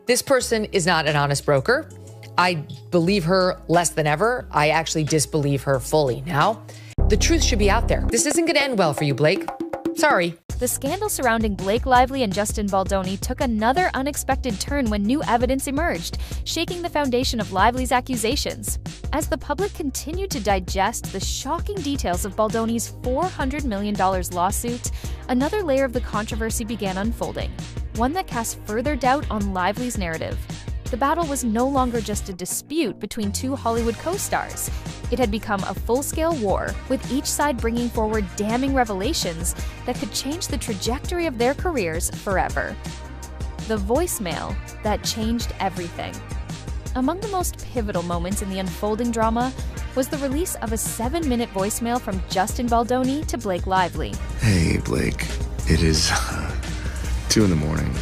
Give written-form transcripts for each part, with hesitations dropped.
This person is not an honest broker. I believe her less than ever. I actually disbelieve her fully now. The truth should be out there. This isn't going to end well for you, Blake. Sorry. The scandal surrounding Blake Lively and Justin Baldoni took another unexpected turn when new evidence emerged, shaking the foundation of Lively's accusations. As the public continued to digest the shocking details of Baldoni's $400 million lawsuit, another layer of the controversy began unfolding, one that cast further doubt on Lively's narrative. The battle was no longer just a dispute between two Hollywood co-stars. It had become a full-scale war, with each side bringing forward damning revelations that could change the trajectory of their careers forever. The voicemail that changed everything. Among the most pivotal moments in the unfolding drama was the release of a 7-minute voicemail from Justin Baldoni to Blake Lively. Hey, Blake. It is 2 in the morning.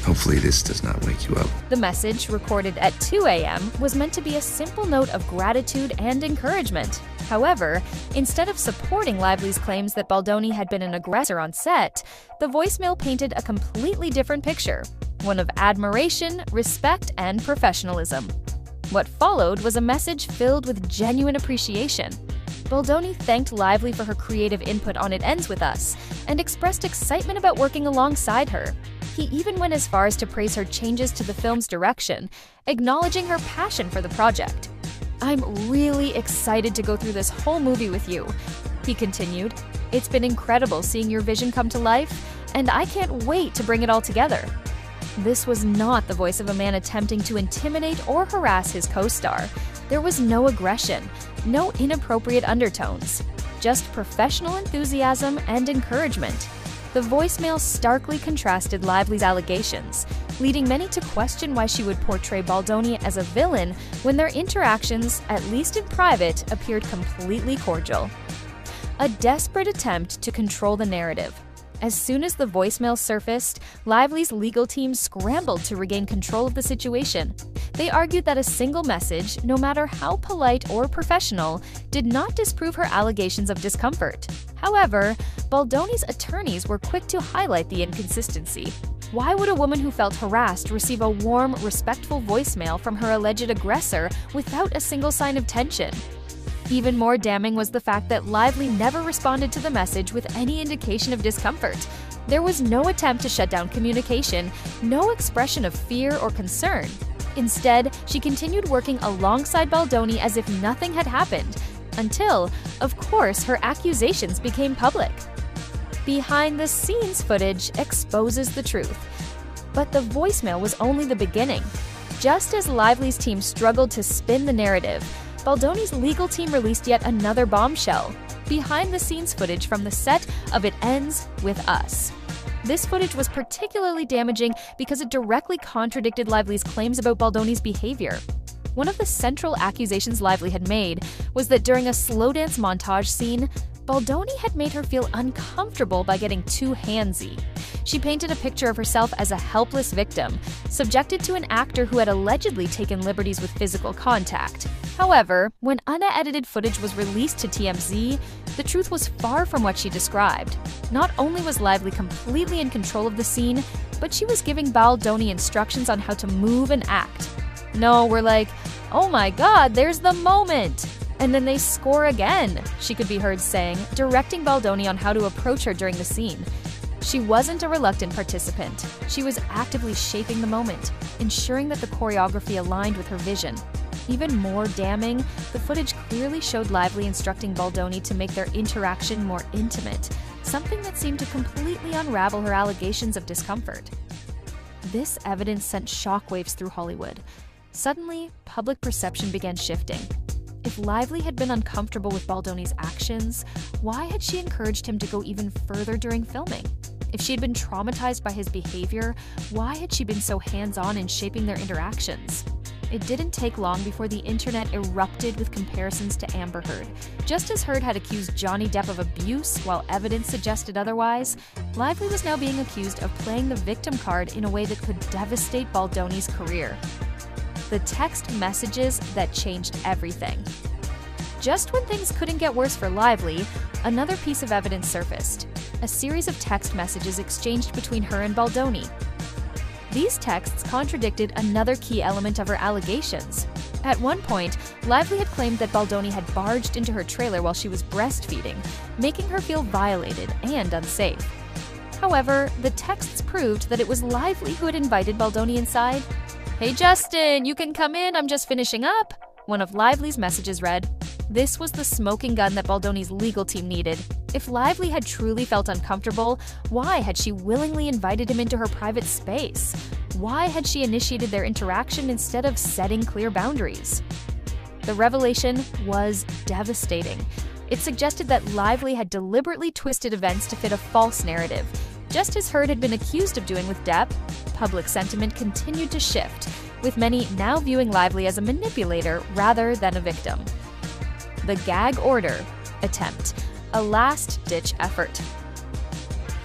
Hopefully this does not wake you up. The message, recorded at 2 a.m., was meant to be a simple note of gratitude and encouragement. However, instead of supporting Lively's claims that Baldoni had been an aggressor on set, the voicemail painted a completely different picture, one of admiration, respect, and professionalism. What followed was a message filled with genuine appreciation. Baldoni thanked Lively for her creative input on It Ends With Us and expressed excitement about working alongside her. He even went as far as to praise her changes to the film's direction, acknowledging her passion for the project. "I'm really excited to go through this whole movie with you," he continued. "It's been incredible seeing your vision come to life, and I can't wait to bring it all together." This was not the voice of a man attempting to intimidate or harass his co-star. There was no aggression, no inappropriate undertones, just professional enthusiasm and encouragement. The voicemail starkly contrasted Lively's allegations, leading many to question why she would portray Baldoni as a villain when their interactions, at least in private, appeared completely cordial. A desperate attempt to control the narrative. As soon as the voicemail surfaced, Lively's legal team scrambled to regain control of the situation. They argued that a single message, no matter how polite or professional, did not disprove her allegations of discomfort. However, Baldoni's attorneys were quick to highlight the inconsistency. Why would a woman who felt harassed receive a warm, respectful voicemail from her alleged aggressor without a single sign of tension? Even more damning was the fact that Lively never responded to the message with any indication of discomfort. There was no attempt to shut down communication, no expression of fear or concern. Instead, she continued working alongside Baldoni as if nothing had happened, until, of course, her accusations became public. Behind-the-scenes footage exposes the truth. But the voicemail was only the beginning. Just as Lively's team struggled to spin the narrative, Baldoni's legal team released yet another bombshell: behind-the-scenes footage from the set of It Ends With Us. This footage was particularly damaging because it directly contradicted Lively's claims about Baldoni's behavior. One of the central accusations Lively had made was that during a slow dance montage scene, Baldoni had made her feel uncomfortable by getting too handsy. She painted a picture of herself as a helpless victim, subjected to an actor who had allegedly taken liberties with physical contact. However, when unedited footage was released to TMZ, the truth was far from what she described. Not only was Lively completely in control of the scene, but she was giving Baldoni instructions on how to move and act. "No, we're like, oh my god, there's the moment! And then they score again," she could be heard saying, directing Baldoni on how to approach her during the scene. She wasn't a reluctant participant. She was actively shaping the moment, ensuring that the choreography aligned with her vision. Even more damning, the footage clearly showed Lively instructing Baldoni to make their interaction more intimate, something that seemed to completely unravel her allegations of discomfort. This evidence sent shockwaves through Hollywood. Suddenly, public perception began shifting. If Lively had been uncomfortable with Baldoni's actions, why had she encouraged him to go even further during filming? If she had been traumatized by his behavior, why had she been so hands-on in shaping their interactions? It didn't take long before the internet erupted with comparisons to Amber Heard. Just as Heard had accused Johnny Depp of abuse while evidence suggested otherwise, Lively was now being accused of playing the victim card in a way that could devastate Baldoni's career. The text messages that changed everything. Just when things couldn't get worse for Lively, another piece of evidence surfaced: a series of text messages exchanged between her and Baldoni. These texts contradicted another key element of her allegations. At one point, Lively had claimed that Baldoni had barged into her trailer while she was breastfeeding, making her feel violated and unsafe. However, the texts proved that it was Lively who had invited Baldoni inside. "Hey Justin, you can come in, I'm just finishing up," one of Lively's messages read. This was the smoking gun that Baldoni's legal team needed. If Lively had truly felt uncomfortable, why had she willingly invited him into her private space? Why had she initiated their interaction instead of setting clear boundaries? The revelation was devastating. It suggested that Lively had deliberately twisted events to fit a false narrative. Just as Heard had been accused of doing with Depp, public sentiment continued to shift, with many now viewing Lively as a manipulator rather than a victim. The gag order attempt, a last-ditch effort.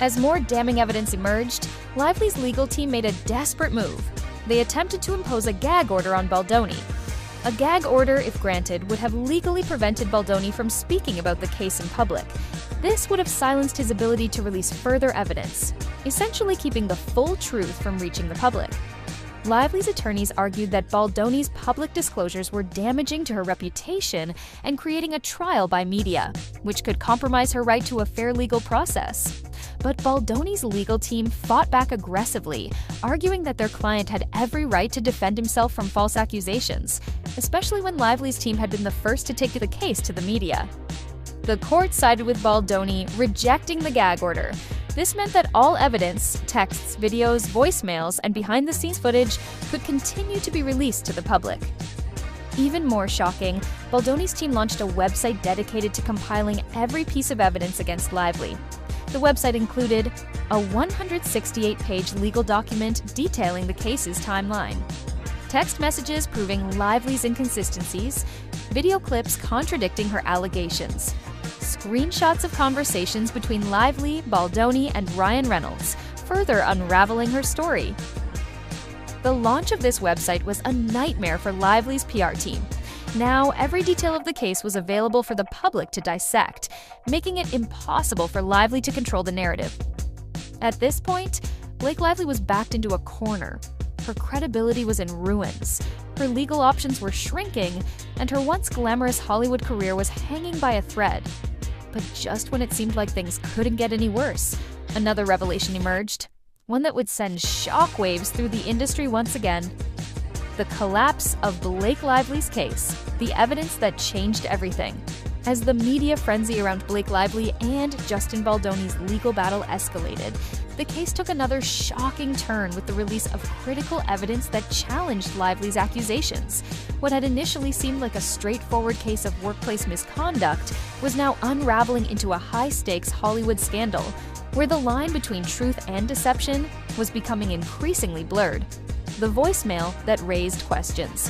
As more damning evidence emerged, Lively's legal team made a desperate move. They attempted to impose a gag order on Baldoni. A gag order, if granted, would have legally prevented Baldoni from speaking about the case in public. This would have silenced his ability to release further evidence, essentially keeping the full truth from reaching the public. Lively's attorneys argued that Baldoni's public disclosures were damaging to her reputation and creating a trial by media, which could compromise her right to a fair legal process. But Baldoni's legal team fought back aggressively, arguing that their client had every right to defend himself from false accusations, especially when Lively's team had been the first to take the case to the media. The court sided with Baldoni, rejecting the gag order. This meant that all evidence, texts, videos, voicemails, and behind-the-scenes footage could continue to be released to the public. Even more shocking, Baldoni's team launched a website dedicated to compiling every piece of evidence against Lively. The website included a 168-page legal document detailing the case's timeline, text messages proving Lively's inconsistencies, video clips contradicting her allegations, screenshots of conversations between Lively, Baldoni, and Ryan Reynolds, further unraveling her story. The launch of this website was a nightmare for Lively's PR team. Now, every detail of the case was available for the public to dissect, making it impossible for Lively to control the narrative. At this point, Blake Lively was backed into a corner. Her credibility was in ruins, her legal options were shrinking, and her once glamorous Hollywood career was hanging by a thread. But just when it seemed like things couldn't get any worse, another revelation emerged, one that would send shockwaves through the industry once again. The collapse of Blake Lively's case, the evidence that changed everything. As the media frenzy around Blake Lively and Justin Baldoni's legal battle escalated, the case took another shocking turn with the release of critical evidence that challenged Lively's accusations. What had initially seemed like a straightforward case of workplace misconduct was now unraveling into a high-stakes Hollywood scandal, where the line between truth and deception was becoming increasingly blurred. The voicemail that raised questions.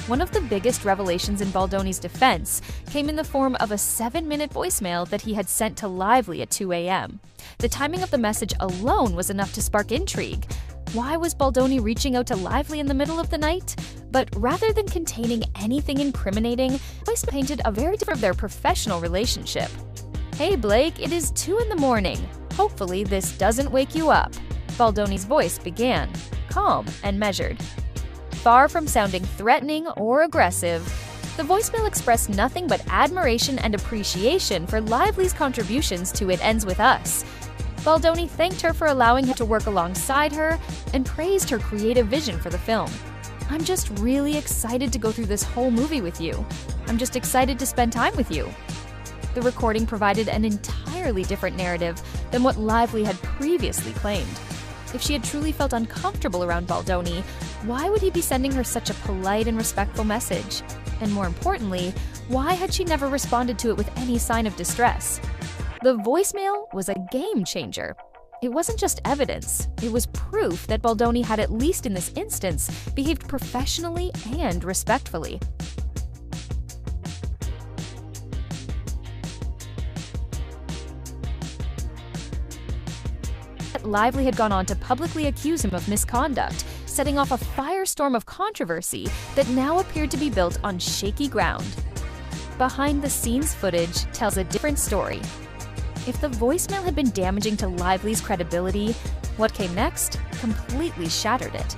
One of the biggest revelations in Baldoni's defense came in the form of a 7-minute voicemail that he had sent to Lively at 2 a.m. The timing of the message alone was enough to spark intrigue. Why was Baldoni reaching out to Lively in the middle of the night? But rather than containing anything incriminating, the voice painted a very different of their professional relationship. "Hey Blake, it is 2 in the morning. Hopefully this doesn't wake you up," Baldoni's voice began, calm and measured. Far from sounding threatening or aggressive, the voicemail expressed nothing but admiration and appreciation for Lively's contributions to It Ends With Us. Baldoni thanked her for allowing him to work alongside her and praised her creative vision for the film. "I'm just really excited to go through this whole movie with you. I'm just excited to spend time with you." The recording provided an entirely different narrative than what Lively had previously claimed. If she had truly felt uncomfortable around Baldoni, why would he be sending her such a polite and respectful message? And more importantly, why had she never responded to it with any sign of distress? The voicemail was a game changer. It wasn't just evidence, it was proof that Baldoni had, at least in this instance, behaved professionally and respectfully. Lively had gone on to publicly accuse him of misconduct, setting off a firestorm of controversy that now appeared to be built on shaky ground. Behind-the-scenes footage tells a different story. If the voicemail had been damaging to Lively's credibility, What came next completely shattered it.